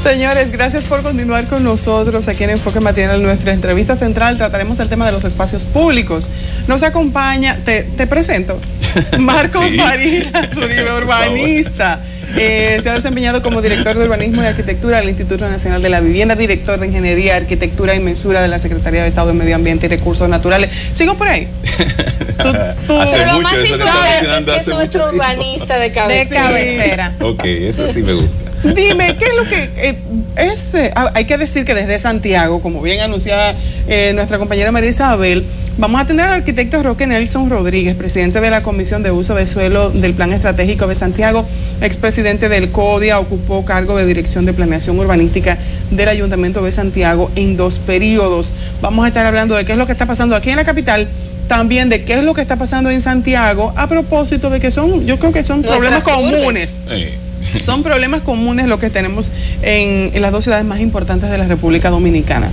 Señores, gracias por continuar con nosotros aquí en Enfoque Matinal. Nuestra entrevista central trataremos el tema de los espacios públicos. Nos acompaña, te presento, Marcos Barinas Uribe, urbanista. Se ha desempeñado como director de Urbanismo y Arquitectura del Instituto Nacional de la Vivienda, director de Ingeniería, Arquitectura y Mensura de la Secretaría de Estado de Medio Ambiente y Recursos Naturales. ¿Sigo por ahí? Hace lo mucho más eso importante es que es nuestro urbanista de cabecera. Ok, eso sí me gusta. Dime, ¿qué es lo que hay que decir que desde Santiago, como bien anunciaba nuestra compañera María Isabel, vamos a tener al arquitecto Roque Nelson Rodríguez, presidente de la Comisión de Uso de Suelo del Plan Estratégico de Santiago, expresidente del CODIA, ocupó cargo de Dirección de Planeación Urbanística del Ayuntamiento de Santiago en 2 periodos. Vamos a estar hablando de qué es lo que está pasando aquí en la capital, también de qué es lo que está pasando en Santiago, a propósito de que yo creo que son problemas comunes. Son problemas comunes lo que tenemos en las 2 ciudades más importantes de la República Dominicana.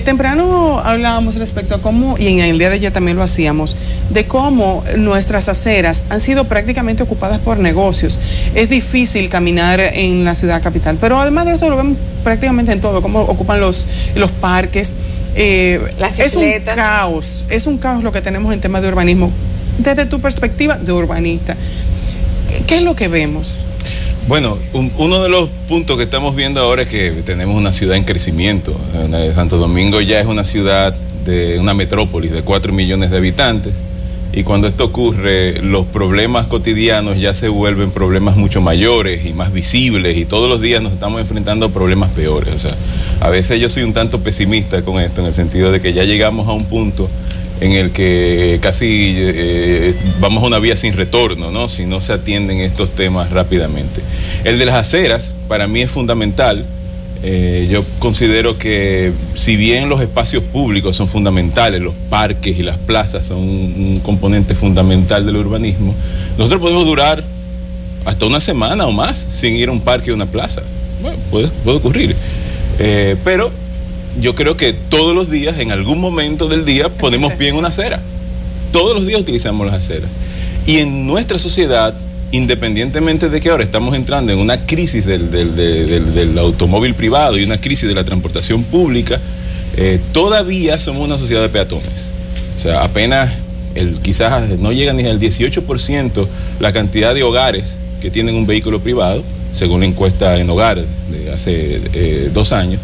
Temprano hablábamos respecto a cómo, y en el día de ayer también lo hacíamos, de cómo nuestras aceras han sido prácticamente ocupadas por negocios. Es difícil caminar en la ciudad capital, pero además de eso lo vemos prácticamente en todo, cómo ocupan los parques. Es un caos lo que tenemos en temas de urbanismo. Desde tu perspectiva de urbanista, ¿qué es lo que vemos? Bueno, uno de los puntos que estamos viendo ahora es que tenemos una ciudad en crecimiento. Santo Domingo ya es una ciudad de una metrópolis de 4 millones de habitantes, y cuando esto ocurre, los problemas cotidianos ya se vuelven problemas mucho mayores y más visibles, y todos los días nos estamos enfrentando a problemas peores. O sea, a veces yo soy un tanto pesimista con esto, en el sentido de que ya llegamos a un punto en el que casi vamos a una vía sin retorno, ¿no? Si no se atienden estos temas rápidamente. El de las aceras, para mí es fundamental. Yo considero que si bien los espacios públicos son fundamentales, los parques y las plazas son un componente fundamental del urbanismo, nosotros podemos durar hasta una semana o más sin ir a un parque o una plaza. Bueno, puede ocurrir. Pero yo creo que todos los días, en algún momento del día, ponemos pie en una acera. Todos los días utilizamos las aceras. Y en nuestra sociedad, independientemente de que ahora estamos entrando en una crisis del automóvil privado y una crisis de la transportación pública, todavía somos una sociedad de peatones. O sea, apenas, quizás no llega ni al 18% la cantidad de hogares que tienen un vehículo privado, según la encuesta en Hogar de hace 2 años.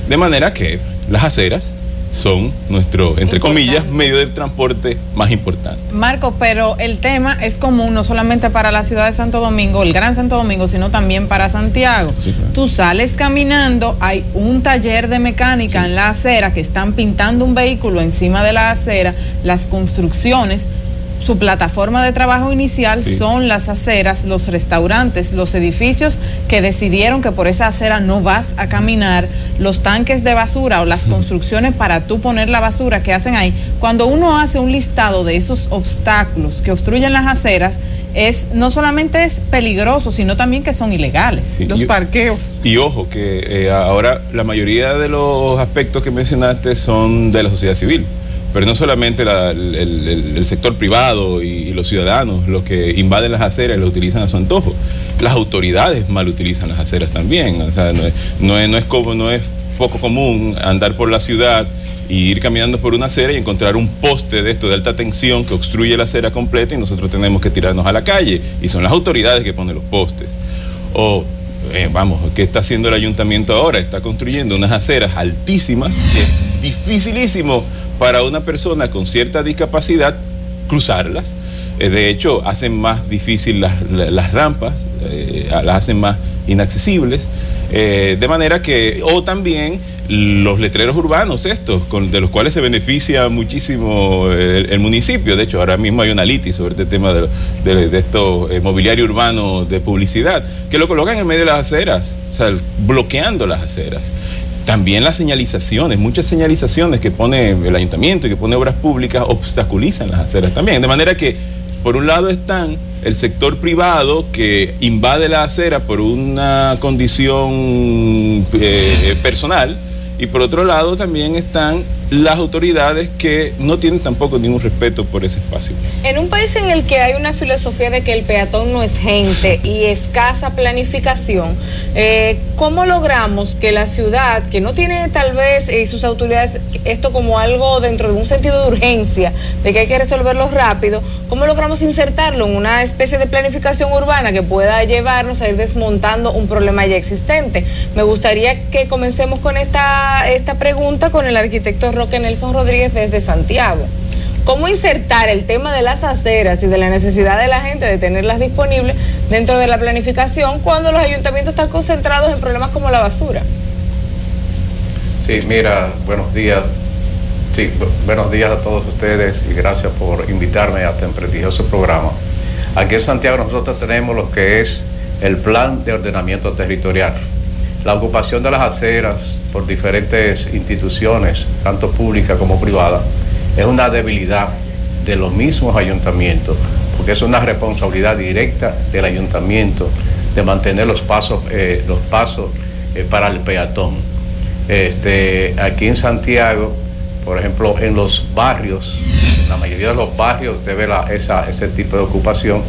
De manera que las aceras son nuestro, entre comillas, medio de transporte más importante. Marco, pero el tema es común no solamente para la ciudad de Santo Domingo, el Gran Santo Domingo, sino también para Santiago. Sí, claro. Tú sales caminando, hay un taller de mecánica en la acera que están pintando un vehículo encima de la acera, las construcciones. Su plataforma de trabajo inicial son las aceras, los restaurantes, los edificios que decidieron que por esa acera no vas a caminar, los tanques de basura o las construcciones para tú poner la basura que hacen ahí. Cuando uno hace un listado de esos obstáculos que obstruyen las aceras, no solamente es peligroso, sino también que son ilegales. Sí, los parqueos. Y ojo, que ahora la mayoría de los aspectos que mencionaste son de la sociedad civil. Pero no solamente el sector privado y los ciudadanos los que invaden las aceras y las utilizan a su antojo. Las autoridades mal utilizan las aceras también. O sea, no es poco común andar por la ciudad y ir caminando por una acera y encontrar un poste de alta tensión que obstruye la acera completa y nosotros tenemos que tirarnos a la calle. Y son las autoridades que ponen los postes. ¿Qué está haciendo el ayuntamiento ahora? Está construyendo unas aceras altísimas, que es dificilísimo para una persona con cierta discapacidad cruzarlas. De hecho, hacen más difícil las rampas, las hacen más inaccesibles, de manera que, o también los letreros urbanos de los cuales se beneficia muchísimo el municipio. De hecho, ahora mismo hay una litis sobre este tema de esto mobiliario urbano de publicidad, que lo colocan en medio de las aceras, o sea, bloqueando las aceras. También las señalizaciones, muchas señalizaciones que pone el ayuntamiento y que pone obras públicas obstaculizan las aceras también. De manera que, por un lado están el sector privado que invade la acera por una condición personal, y por otro lado también están las autoridades que no tienen tampoco ningún respeto por ese espacio. En un país en el que hay una filosofía de que el peatón no es gente y escasa planificación, ¿cómo logramos que la ciudad, que no tiene tal vez y sus autoridades esto como algo dentro de un sentido de urgencia, de que hay que resolverlo rápido, cómo logramos insertarlo en una especie de planificación urbana que pueda llevarnos a ir desmontando un problema ya existente? Me gustaría que comencemos con esta pregunta con el arquitecto Roque Nelson Rodríguez desde Santiago. ¿Cómo insertar el tema de las aceras y de la necesidad de la gente de tenerlas disponibles dentro de la planificación cuando los ayuntamientos están concentrados en problemas como la basura? Sí, mira, buenos días. Sí, buenos días a todos ustedes y gracias por invitarme a este prestigioso programa. Aquí en Santiago nosotros tenemos lo que es el Plan de Ordenamiento Territorial. La ocupación de las aceras por diferentes instituciones, tanto públicas como privadas, es una debilidad de los mismos ayuntamientos, porque es una responsabilidad directa del ayuntamiento de mantener los pasos para el peatón. Aquí en Santiago, por ejemplo, en los barrios, en la mayoría de los barrios usted ve ese tipo de ocupación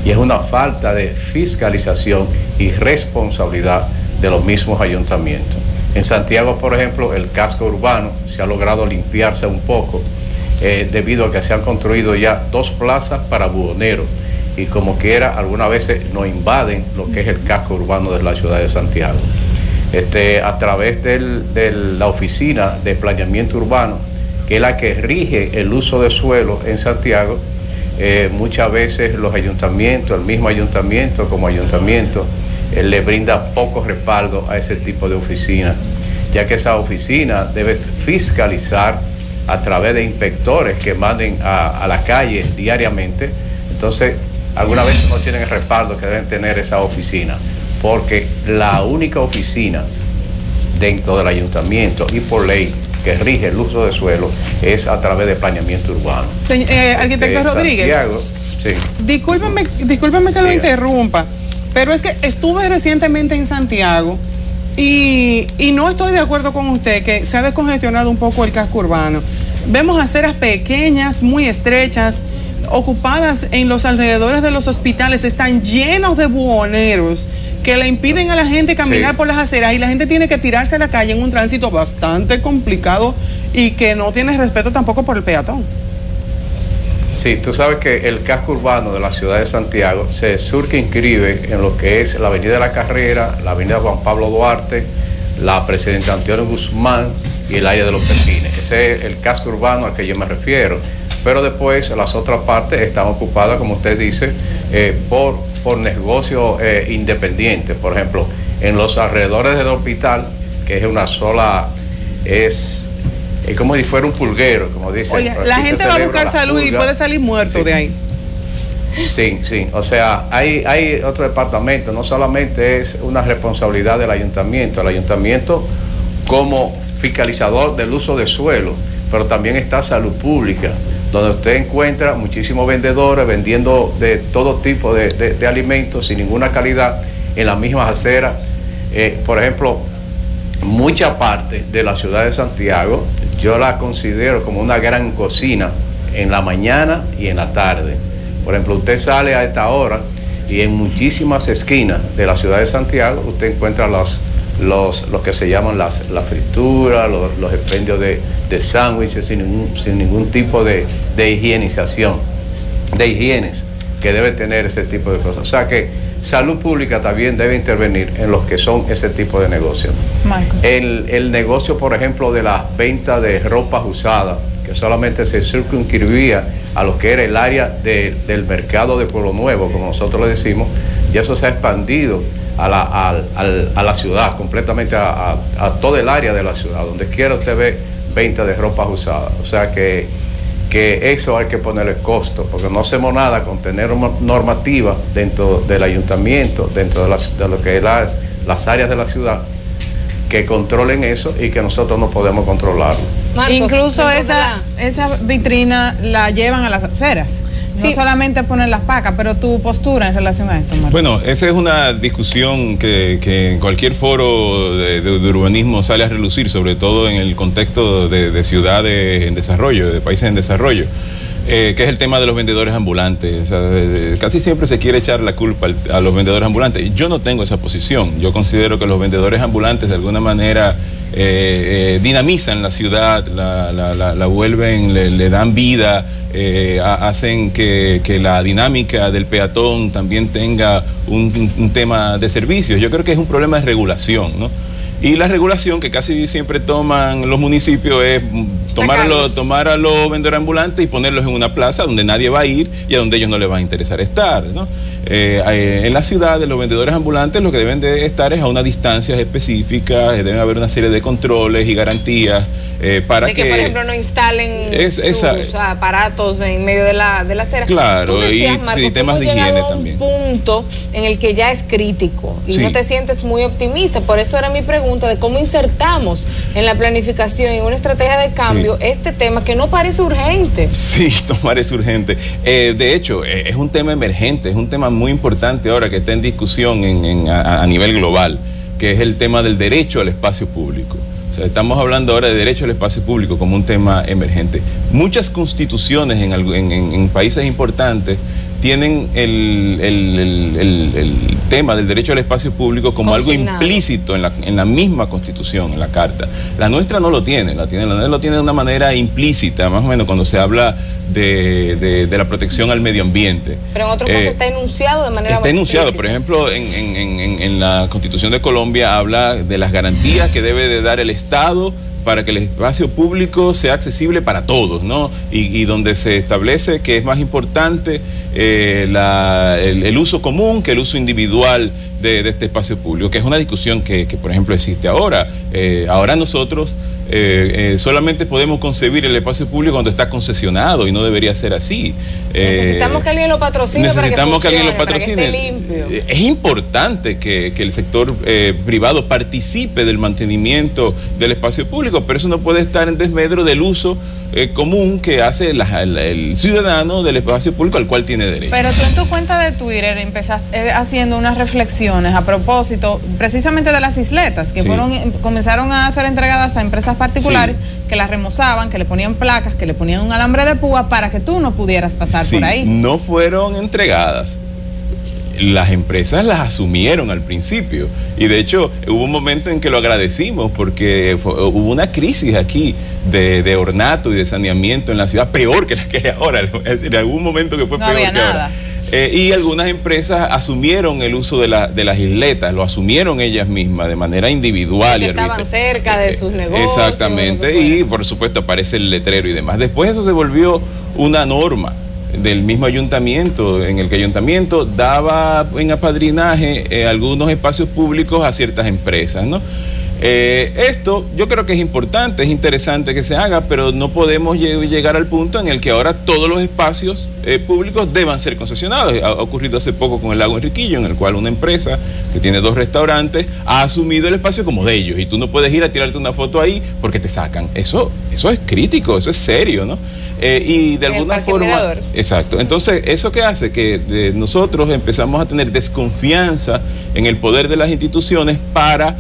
y es una falta de fiscalización y responsabilidad de los mismos ayuntamientos. En Santiago, por ejemplo, el casco urbano se ha logrado limpiarse un poco debido a que se han construido ya 2 plazas para buhoneros y como quiera algunas veces no invaden lo que es el casco urbano de la ciudad de Santiago. A través de la Oficina de Planeamiento Urbano, que es la que rige el uso de suelo en Santiago, muchas veces los ayuntamientos, el mismo ayuntamiento como ayuntamiento, le brinda poco respaldo a ese tipo de oficina, ya que esa oficina debe fiscalizar a través de inspectores que manden a la calle diariamente. Entonces, algunas veces no tienen el respaldo que deben tener esa oficina, porque la única oficina dentro del ayuntamiento y por ley que rige el uso de suelo es a través de planeamiento urbano. Arquitecto Rodríguez, Santiago, sí. Discúlpeme que lo interrumpa, pero es que estuve recientemente en Santiago y no estoy de acuerdo con usted que se ha descongestionado un poco el casco urbano. Vemos aceras pequeñas, muy estrechas, ocupadas en los alrededores de los hospitales, están llenos de buhoneros que le impiden a la gente caminar por las aceras y la gente tiene que tirarse a la calle en un tránsito bastante complicado y que no tiene respeto tampoco por el peatón. Sí, tú sabes que el casco urbano de la ciudad de Santiago se inscribe en lo que es la Avenida de la Carrera, la Avenida Juan Pablo Duarte, la Presidente Antonio Guzmán y el área de los Pepines. Ese es el casco urbano al que yo me refiero. Pero después las otras partes están ocupadas, como usted dice, por negocios independientes. Por ejemplo, en los alrededores del hospital, que es una sola, es como si fuera un pulguero, como dicen. Oye, la gente va a buscar salud y puede salir muerto de ahí. Sí, o sea, hay otro departamento, no solamente es una responsabilidad del ayuntamiento, el ayuntamiento como fiscalizador del uso de suelo, pero también está salud pública, donde usted encuentra muchísimos vendedores vendiendo de todo tipo de alimentos sin ninguna calidad en las mismas aceras. Por ejemplo, mucha parte de la ciudad de Santiago yo la considero como una gran cocina en la mañana y en la tarde. Por ejemplo, usted sale a esta hora y en muchísimas esquinas de la ciudad de Santiago usted encuentra los que se llaman las frituras, los expendios de sándwiches sin ningún tipo de higienización, de higienes que debe tener ese tipo de cosas. O sea que salud pública también debe intervenir en los que son ese tipo de negocios. El negocio, por ejemplo, de las ventas de ropas usadas, que solamente se circunscribía a lo que era el área del mercado de Pueblo Nuevo, como nosotros le decimos, ya eso se ha expandido a la ciudad, completamente a todo el área de la ciudad. Donde quiera usted ve venta de ropas usadas. O sea que eso hay que ponerle costo, porque no hacemos nada con tener normativa dentro del ayuntamiento, dentro de lo que es las áreas de la ciudad, que controlen eso y que nosotros no podemos controlarlo. Marcos, incluso esa vitrina la llevan a las aceras. No solamente poner las pacas, pero tu postura en relación a esto, Mario. Bueno, esa es una discusión que en cualquier foro de urbanismo sale a relucir, sobre todo en el contexto de ciudades en desarrollo, de países en desarrollo. Que es el tema de los vendedores ambulantes. O sea, casi siempre se quiere echar la culpa a los vendedores ambulantes. Yo no tengo esa posición. Yo considero que los vendedores ambulantes de alguna manera dinamizan la ciudad, la vuelven, le dan vida, hacen que la dinámica del peatón también tenga un tema de servicios. Yo creo que es un problema de regulación, ¿no? Y la regulación que casi siempre toman los municipios es tomar a los vendedores ambulantes y ponerlos en una plaza donde nadie va a ir y a donde ellos no les va a interesar estar, ¿no? En las ciudades los vendedores ambulantes lo que deben de estar es a unas distancias específicas, deben haber una serie de controles y garantías para de que, por ejemplo, no instalen sus aparatos en medio de la acera. Claro, tú decías, Marco, y temas de higiene también. Un punto en el que ya es crítico y sí, no te sientes muy optimista. Por eso era mi pregunta de cómo insertamos en la planificación y en una estrategia de cambio este tema que no parece urgente. Sí, no parece urgente. De hecho, es un tema emergente, es un tema muy importante ahora que está en discusión a nivel global, que es el tema del derecho al espacio público. O sea, estamos hablando ahora de derecho al espacio público como un tema emergente. Muchas constituciones en países importantes tienen el tema del derecho al espacio público como algo implícito en la misma constitución, en la carta. La nuestra no lo tiene, la nuestra lo tiene de una manera implícita, más o menos cuando se habla de la protección al medio ambiente. Pero en otros casos está enunciado de manera Está enunciado, explícita. por ejemplo, en la Constitución de Colombia habla de las garantías que debe de dar el Estado para que el espacio público sea accesible para todos, ¿no? Y donde se establece que es más importante el uso común que el uso individual de este espacio público, que es una discusión que por ejemplo, existe ahora. Ahora nosotros solamente podemos concebir el espacio público cuando está concesionado y no debería ser así. Necesitamos que alguien lo patrocine necesitamos para que alguien lo patrocine. Para que esté limpio. Es importante que el sector privado participe del mantenimiento del espacio público, pero eso no puede estar en desmedro del uso común que hace el ciudadano del espacio público al cual tiene derecho. Pero tú en tu cuenta de Twitter empezaste haciendo unas reflexiones a propósito precisamente de las isletas que comenzaron a ser entregadas a empresas particulares que las remozaban, que le ponían placas, que le ponían un alambre de púa para que tú no pudieras pasar por ahí. No fueron entregadas. Las empresas las asumieron al principio y de hecho hubo un momento en que lo agradecimos porque hubo una crisis aquí de ornato y de saneamiento en la ciudad peor que la que hay ahora, es decir, en algún momento que fue peor que ahora. Y algunas empresas asumieron el uso de las isletas, lo asumieron ellas mismas de manera individual. Que estaban cerca de sus negocios. Exactamente, y por supuesto aparece el letrero y demás. Después eso se volvió una norma del mismo ayuntamiento, en el que el ayuntamiento daba en apadrinaje algunos espacios públicos a ciertas empresas, ¿no? Esto yo creo que es importante, es interesante que se haga, pero no podemos llegar al punto en el que ahora todos los espacios públicos deban ser concesionados. Ha ocurrido hace poco con el Lago Enriquillo, en el cual una empresa que tiene 2 restaurantes ha asumido el espacio como de ellos y tú no puedes ir a tirarte una foto ahí porque te sacan. Eso es crítico, eso es serio, ¿no? Y de alguna forma... Mirador. Exacto. Entonces, ¿eso qué hace? Que nosotros empezamos a tener desconfianza en el poder de las instituciones para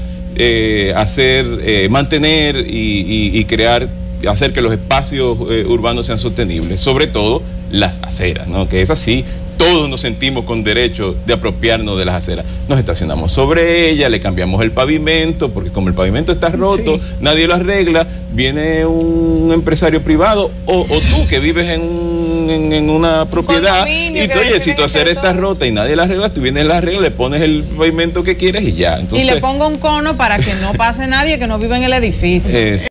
mantener y crear, hacer que los espacios urbanos sean sostenibles, sobre todo las aceras, ¿no? Que es así, todos nos sentimos con derecho de apropiarnos de las aceras. Nos estacionamos sobre ellas, le cambiamos el pavimento, porque como el pavimento está roto, nadie lo arregla, viene un empresario privado o tú que vives en una propiedad y tú, oye, si tu acera está rota y nadie la arregla, tú vienes, la arreglas, le pones el pavimento que quieres y ya. Entonces, y le pongo un cono para que no pase nadie que no vive en el edificio.